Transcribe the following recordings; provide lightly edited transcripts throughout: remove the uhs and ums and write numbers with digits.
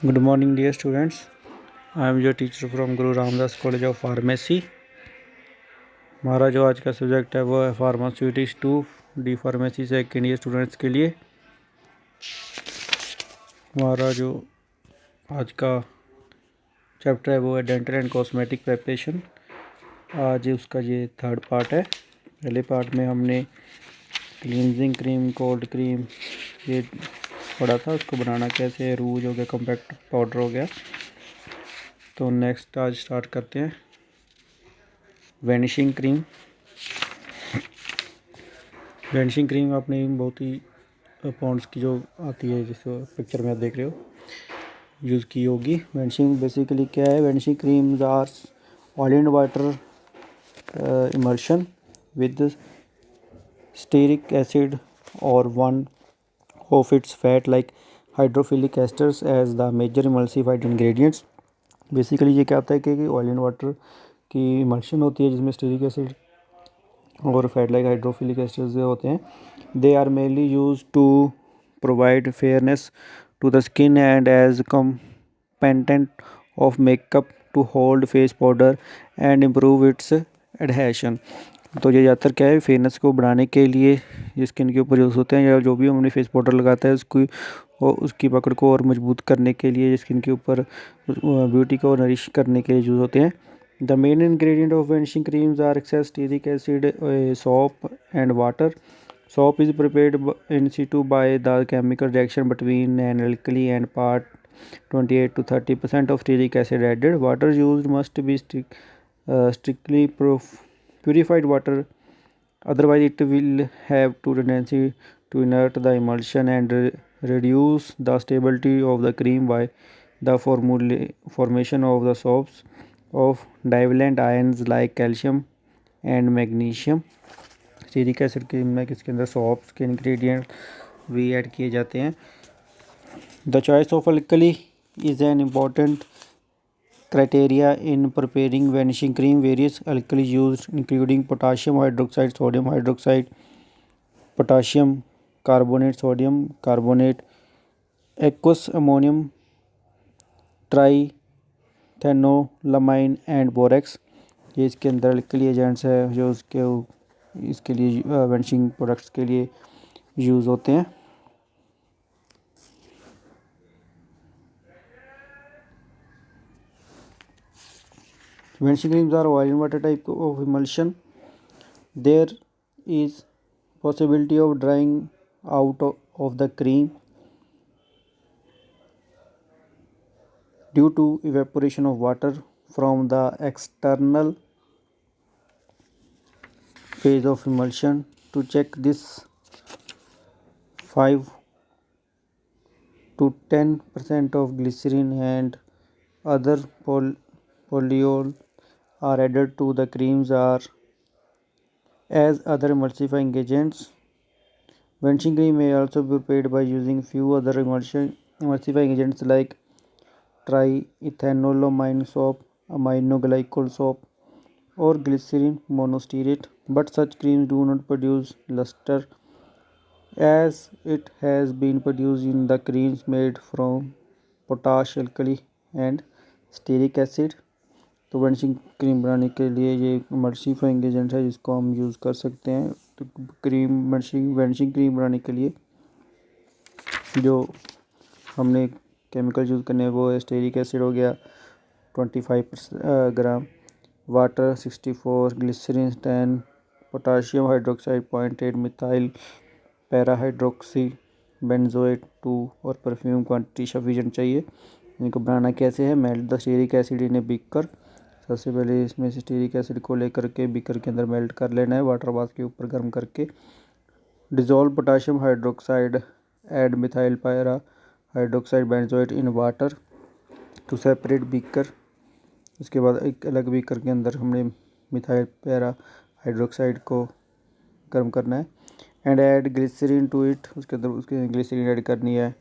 Good morning, dear students. I am your teacher from Guru Ramdas College of Pharmacy. हमारा जो आज का subject है वो है pharmaceutics 2 D pharmacy second year students के लिए। हमारा जो आज का चैप्टर है वो है डेंटल एंड कॉस्मेटिक प्रिपरेशन। आज उसका ये थर्ड पार्ट है। पहले पार्ट में हमने क्लींजिंग क्रीम, कोल्ड क्रीम ये पढ़ा था, उसको बनाना कैसे, रूज हो गया, कॉम्पैक्ट पाउडर हो गया। तो नेक्स्ट आज स्टार्ट करते हैं वैनिशिंग क्रीम। वैनिशिंग क्रीम आपने बहुत ही पॉन्ड्स की जो आती है, जिस पिक्चर में आप देख रहे हो, यूज़ की होगी। वैनिशिंग बेसिकली क्या है? Vanishing creams are oil and water emulsion with stearic acid और one of its fat like hydrophilic esters as the major emulsified ingredients. Basically ये क्या होता है कि ऑयल एंड वाटर की इमल्शन होती है जिसमें स्टेरिक एसिड और फैट लाइक हाइड्रोफिलिक एस्टर्स होते हैं। They are mainly use to provide fairness to the skin and as component of makeup to hold face powder and improve it's adhesion. तो ये ज़्यादातर क्या है, फेयरनेस को बढ़ाने के लिए ये स्किन के ऊपर यूज़ होते हैं, या जो भी हमने फेस पाउडर लगाता है उसकी और उसकी पकड़ को और मजबूत करने के लिए, स्किन के ऊपर ब्यूटी को नरिश करने के लिए यूज़ होते हैं। The main ingredient of vanishing creams are excess stearic acid, soap and water. Soap is prepared in situ by the chemical reaction between an alkali and part 28 to 30% of stearic acid added. Water used must be strictly purified water, otherwise it will have to tendency to inert the emulsion and reduce the stability of the cream by the formation of the soaps of divalent ions like calcium and magnesium. Stearic acid के में किसके अंदर shops के ingredient भी add किए जाते हैं। The choice of alkali is an important criteria in preparing vanishing cream. Various alkali use including potassium hydroxide, sodium hydroxide, potassium carbonate, sodium carbonate, aqueous ammonium triethanolamine and borax. ये इसके अंदर alkali agents है जो इसके लिए vanishing products के लिए use होते हैं। Vanishing creams are oil and water type of emulsion. There is possibility of drying out of the cream due to evaporation of water from the external phase of emulsion. To check this, 5 to 10% of glycerin and other polyol are added to the creams are as other emulsifying agents. Vanishing cream may also be prepared by using few other emulsifying agents like triethanolamine soap, amino glycol soap, or glycerin monostearate, but such creams do not produce luster as it has been produced in the creams made from potash alkali and stearic acid. तो vanishing cream बनाने के लिए ये emulsifying agent है जिसको हम use कर सकते हैं। तो क्रीम वैनिशिंग क्रीम बनाने के लिए जो हमने केमिकल यूज़ करने हैं वो है स्टेरिक एसिड हो गया 25 gram, water 64, glycerine 10, potassium hydroxide 0.8, methyl parahydroxy benzoate 2 और परफ्यूम क्वांटिटी सफिशिएंट चाहिए। इनको बनाना कैसे है? Melt the stearic acid in a beaker. सबसे पहले इसमें से स्टीरिक एसिड को लेकर के बीकर के अंदर मेल्ट कर लेना है वाटर बाथ के ऊपर गर्म करके। Dissolve potassium hydroxide, add methyl para hydroxide benzoate in water to separate beaker. उसके बाद एक अलग बीकर के अंदर हमने मिथाइल पैरा हाइड्रोक्साइड को गर्म करना है। And add glycerine to it, उसके अंदर उसके ग्लिसरीन ऐड करनी है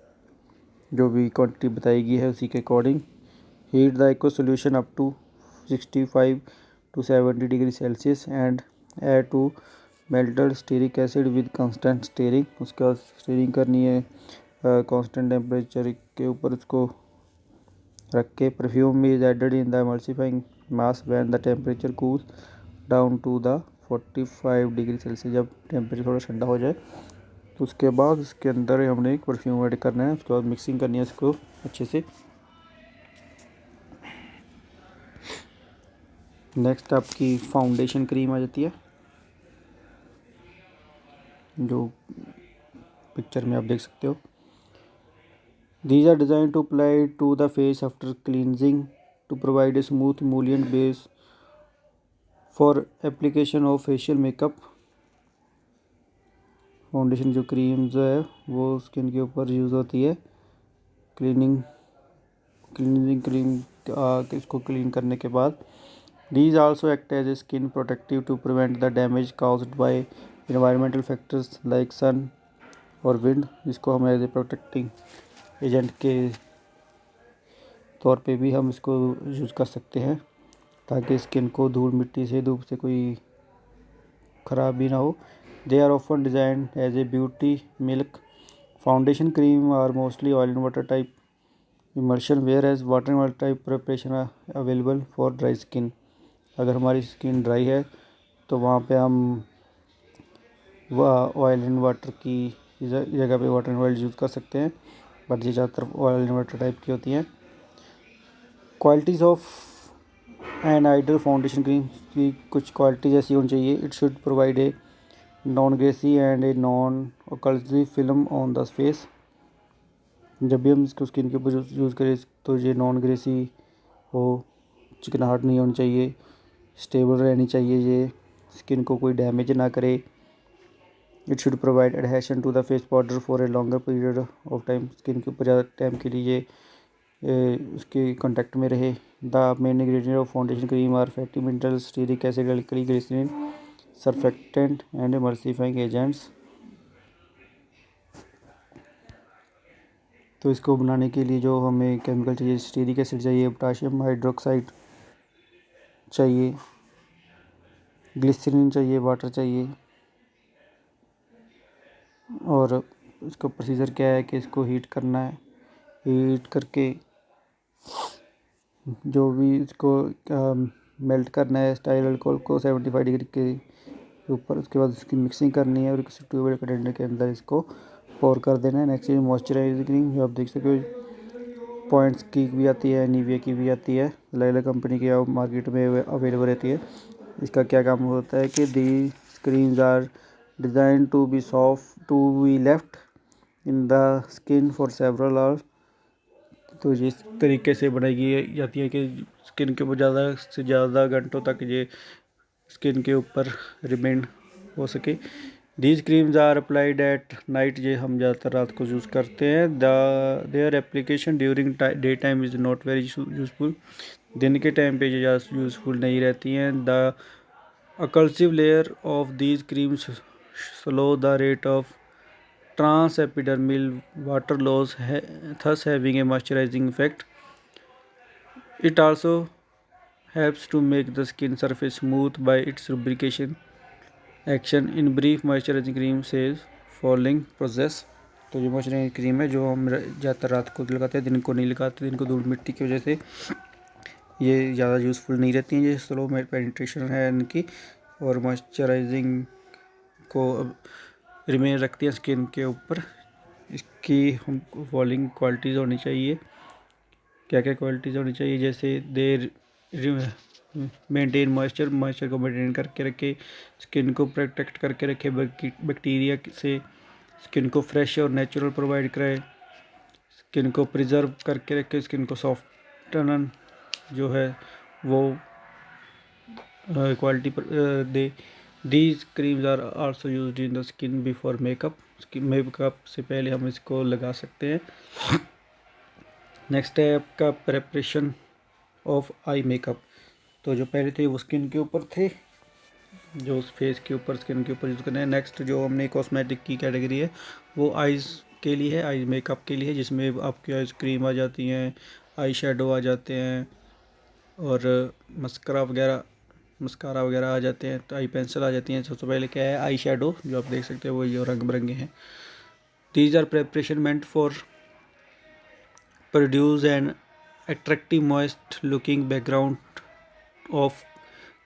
जो भी क्वांटिटी बताई है उसी के according. Heat the aqueous solution up to 65 to 70 degree Celsius and add to melted stearic acid with constant stirring. उसके बाद स्टीरिंग करनी है कांस्टेंट टेम्परेचर के ऊपर उसको रख के perfume is added in the emulsifying mass when the temperature cools down to the 45 degree Celsius. जब टेम्परेचर थोड़ा ठंडा हो जाए तो उसके बाद इसके अंदर हमने एक परफ्यूम ऐड करना है, उसके बाद मिक्सिंग करनी है इसको अच्छे से। नेक्स्ट आपकी फाउंडेशन क्रीम आ जाती है, जो पिक्चर में आप देख सकते हो। These are designed to apply to the face after cleansing to provide a smooth emollient base for application of facial makeup। Foundation जो क्रीम जो है वो स्किन के ऊपर यूज़ होती है क्लीनिंग क्रीम इसको क्लीन करने के बाद। These also act as a skin protective to prevent the damage caused by environmental factors like sun और wind, जिसको हम एज ए प्रोटेक्टिंग एजेंट के तौर पे भी हम इसको यूज़ कर सकते हैं, ताकि स्किन को धूल मिट्टी से धूप से कोई ख़राब भी ना हो। They are often design as a beauty milk foundation cream are mostly oil and water type emulsion, whereas water and water type preparation available for dry skin. अगर हमारी स्किन ड्राई है तो वहाँ पे हम ऑयल एंड वाटर की जगह पे वाटर एंड ऑयल यूज़ कर सकते हैं, बट ये ज़्यादातर ऑयल एंड वाटर टाइप की होती हैं। Qualities of an ideal foundation cream की कुछ क्वालिटीज़ ऐसी होनी चाहिए। It should provide a non greasy and a non occlusive film on the face. जब भी हम इसको स्किन के ऊपर यूज़ करें तो ये नॉन ग्रेसी हो, चिकनाहट नहीं होनी चाहिए, स्टेबल रहनी चाहिए, ये स्किन को कोई डैमेज ना करे। It should provide adhesion to the face powder for a longer period of time. Skin के ऊपर ज़्यादा टाइम के लिए उसके कांटेक्ट में रहे। The main ingredient of foundation cream are fatty minerals, stearic acid, alkali glycerine, surfactant and emulsifying agents. तो इसको बनाने के लिए जो हमें केमिकल चाहिए, स्टीरिक एसिड चाहिए, पोटाशियम हाइड्रोक्साइड चाहिए, ग्लिसरीन चाहिए, वाटर चाहिए। और इसका प्रोसीजर क्या है कि इसको हीट करना है, हीट करके जो भी इसको मेल्ट करना है स्टाइल अल्कोहल को 75 डिग्री के ऊपर। उसके बाद इसकी मिक्सिंग करनी है और किसी ट्यूबवेल कंटेनर के अंदर इसको पोर कर देना है। नेक्स्ट मॉइस्चराइजिंग क्रीम, जो आप देख सकते हो पॉइंट्स की भी आती है, निविया की भी आती है, अलग अलग कंपनी की मार्केट में अवेलेबल रहती है। इसका क्या काम होता है कि the creams are design to be soft to be left in the skin for several hours. तो इस तरीके से बनाई जाती है कि स्किन के ऊपर ज़्यादा से ज़्यादा घंटों तक ये स्किन के ऊपर रिमेन हो सके। These creams are applied at night, ये हम ज़्यादातर रात को यूज़ करते हैं। Their application during day time is not very useful, दिन के टाइम पे ये ज़्यादा यूज़फुल नहीं रहती हैं। The occlusive layer of these creams slow the rate of trans epidermal water loss, thus having a moisturizing effect. It also helps to make the skin surface smooth by its lubrication action. In brief, moisturizing cream says following process। तो जो moisturising cream है जो हम ज़्यादातर रात को लगाते हैं, दिन को नहीं लगाते। दिन को धूल मिट्टी की वजह से ये ज़्यादा यूज़फुल नहीं रहती हैं, ये स्लो पेनिट्रेशन है इनकी, और मॉइस्चराइजिंग को रिमेन रखती है स्किन के ऊपर। इसकी हमको फॉलोइंग क्वालिटीज़ होनी चाहिए। क्या क्या क्वालिटीज़ होनी चाहिए, जैसे देर मेंटेन मॉइस्चर को मेंटेन करके रखे, स्किन को प्रोटेक्ट करके रखे बैक्टीरिया से, स्किन को फ्रेश और नेचुरल प्रोवाइड कराए, स्किन को प्रिजर्व करके रखे, स्किन को सॉफ्टन जो है वो क्वालिटी दे। These creams are also used in the skin before makeup, makeup से पहले हम इसको लगा सकते हैं। नेक्स्ट है आपका प्रेपरेशन ऑफ आई मेकअप। तो जो पहले थे वो स्किन के ऊपर थे, जो फेस के ऊपर स्किन के ऊपर यूज़ करना है। नेक्स्ट जो हमने कॉस्मेटिक की कैटेगरी है वो आइज़ के लिए है, आई मेकअप के लिए है, जिसमें आपकी आइस क्रीम आ जाती हैं, आई शेडो आ जाते हैं, और मस्कारा वगैरह आ जाते हैं, तो आई पेंसिल आ जाती हैं। सबसे पहले क्या है, आई शेडो, जो आप देख सकते हैं वो ये रंग बिरंगे हैं। These are preparation meant for produce an attractive moist looking background of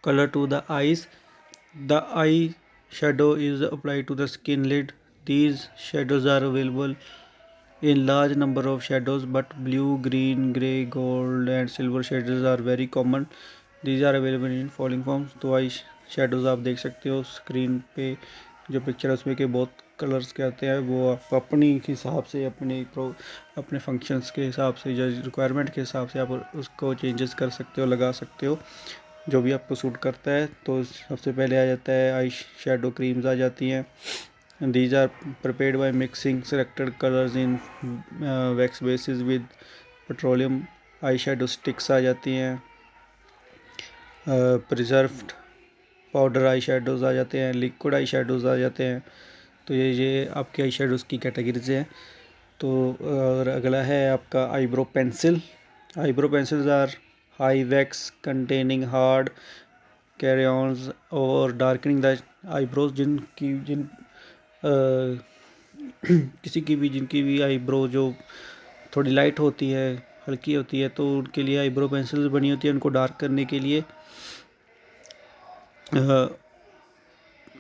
color to the eyes. The eye shadow is applied to the skin lid. These shadows are available in large number of shadows, but blue, green, grey, gold and silver shades are very common. These are available in falling forms. तो eye shadows आप देख सकते हो screen पे जो picture है उसमें के बहुत कलर्स के आते हैं, वो आप अपनी हिसाब से अपने फंक्शंस के हिसाब से या रिक्वायरमेंट के हिसाब से आप उसको चेंजेस कर सकते हो, लगा सकते हो जो भी आपको सूट करता है। तो सबसे पहले आ जाता है आई शेडो क्रीम्स आ जाती हैं। These are prepared by mixing selected colors in wax bases with petroleum. eyeshadow sticks आ जाती हैं, preserved पाउडर आई शेडोज़ आ जाते हैं, लिक्विड आई शेडोज़ आ जाते हैं। तो ये आपके आई शेडोज़ की कैटेगरी से हैं। तो और अगला है आपका eyebrow pencil. Eyebrow pencils are high wax containing hard crayons और डार्कनिंग द आईब्रोज। जिनकी भी आईब्रो जो थोड़ी लाइट होती है, हल्की होती है, तो उनके लिए आईब्रो पेंसिल्स बनी होती है उनको डार्क करने के लिए।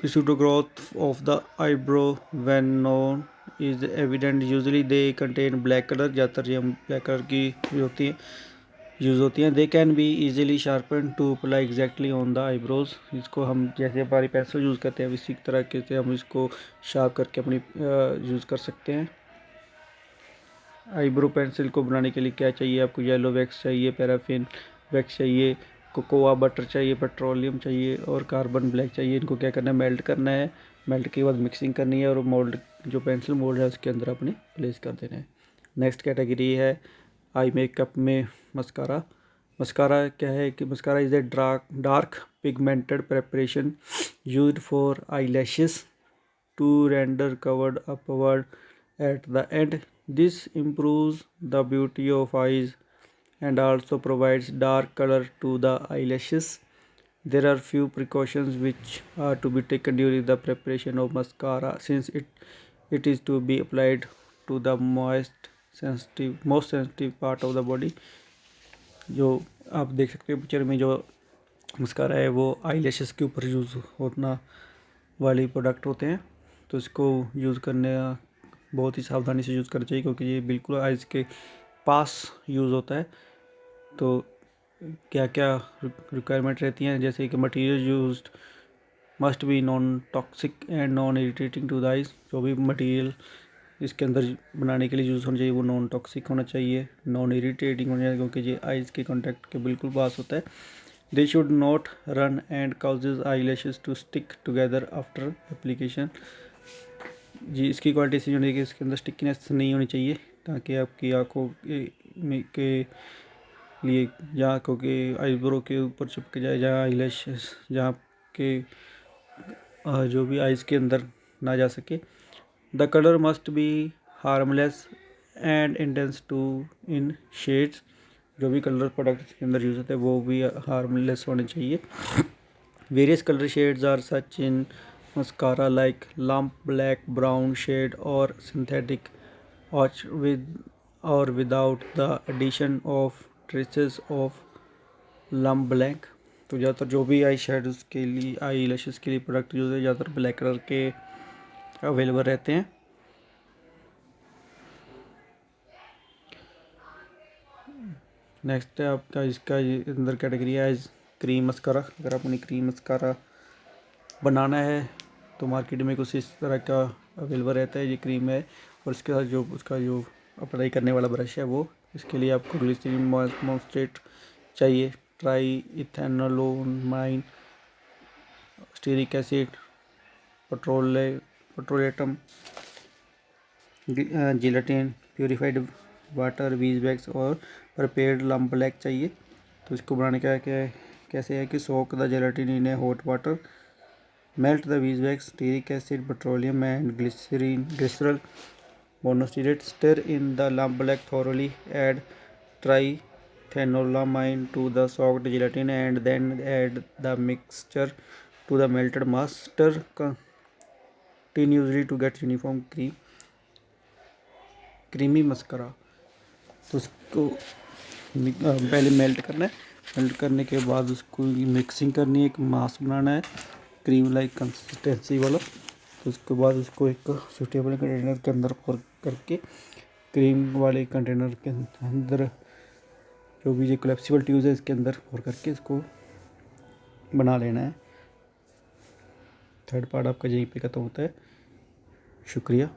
pseudo growth of the eyebrow when known is evident. Usually they contain black color. ज़्यादातर ये हम ब्लैक कलर की यूज़ होती हैं। They can be easily sharpen to apply exactly on the eyebrows. इसको हम जैसे हमारी पेंसिल यूज़ करते हैं इसी तरह से हम इसको शार्प करके अपनी यूज़ कर सकते हैं। आईब्रो पेंसिल को बनाने के लिए क्या चाहिए आपको? येलो वैक्स चाहिए, पैराफिन वैक्स चाहिए, कोकोआ बटर चाहिए, पेट्रोलियम चाहिए और कार्बन ब्लैक चाहिए। इनको क्या करना है? मेल्ट करना है। मेल्ट के बाद मिक्सिंग करनी है और मोल्ड जो पेंसिल मोल्ड है उसके अंदर अपने प्लेस कर देना है। नेक्स्ट कैटेगरी है आई मेकअप में मस्कारा। मस्कारा क्या है कि mascara is a dark pigmented preparation used for eye lashes to render covered upward at the end. This improves the beauty of eyes and also provides dark color to the eyelashes. There are few precautions which are to be taken during the preparation of mascara since it is to be applied to the most sensitive part of the body. जो आप देख सकते हो picture में जो mascara है वो आई के ऊपर यूज़ होना वाले प्रोडक्ट होते हैं। तो इसको यूज़ करने बहुत ही सावधानी से यूज़ करना चाहिए क्योंकि ये बिल्कुल आइज़ के पास यूज़ होता है। तो क्या क्या रिक्वायरमेंट रहती हैं, जैसे कि material used must be non toxic and non irritating to the eyes. जो भी मटेरियल इसके अंदर बनाने के लिए यूज़ होना चाहिए वो नॉन टॉक्सिक होना चाहिए, नॉन इरिटेटिंग होना चाहिए क्योंकि ये आइज़ के कॉन्टैक्ट के बिल्कुल पास होता है। They should not run and causes eye lashes to stick together after application. जी इसकी क्वालिटी से जो है कि इसके अंदर स्टिकनेस नहीं होनी चाहिए ताकि आपकी आँखों के लिए या आँखों के आईब्रो के ऊपर चिपक जाए, जहाँ आई लैशेस जहाँ के जो भी आइज़ के अंदर ना जा सके। The colour must be harmless and intense to in shades. जो भी कलर प्रोडक्ट के अंदर यूज़ होते हैं वो भी हार्मलेस होने चाहिए। Various colour shades are such in mascara like lump black, brown shade or synthetic or without the addition of traces of lump black। तो ज़्यादातर जो भी आई शेडोज़ के लिए आई लैशेस के लिए प्रोडक्ट यूज़ है ज़्यादातर ब्लैक कलर के अवेलेबल रहते हैं। नेक्स्ट है आपका इसका अंदर कैटेगरी है क्रीम मस्कारा। अगर आपने क्रीम मस्कारा बनाना है तो मार्केट में कुछ इस तरह का अवेलेबल रहता है। ये क्रीम है और इसके साथ जो उसका जो अप्लाई करने वाला ब्रश है वो इसके लिए आपको ग्लिसरीन मॉइस्चराइजर चाहिए, triethanolamine, stearic acid, petrolatum, gelatin, purified water, beeswax और प्रिपेयर्ड लम्प ब्लैक चाहिए। तो इसको बनाने का क्या है, कैसे है कि soak the gelatin in a hot water, melt the beeswax, stearic acid, petroleum and glycerol monohydrate, stir in the lump black thoroughly, add triethanolamine to the soaked gelatin and then add the mixture to the melted mass. Stir continuously to get uniform creamy mascara। तो इसको पहले melt करना है। Melt करने के बाद उसको mixing करनी है, एक मास्क बनाना है क्रीम लाइक कंसिस्टेंसी वाला। तो उसके बाद उसको एक सूटेबल कंटेनर के अंदर pour करके क्रीम वाले कंटेनर के अंदर जो भी ये कोलेप्सिबल ट्यूब है इसके अंदर pour करके इसको बना लेना है। थर्ड पार्ट आपका यहीं पे ख़त्म होता है। शुक्रिया।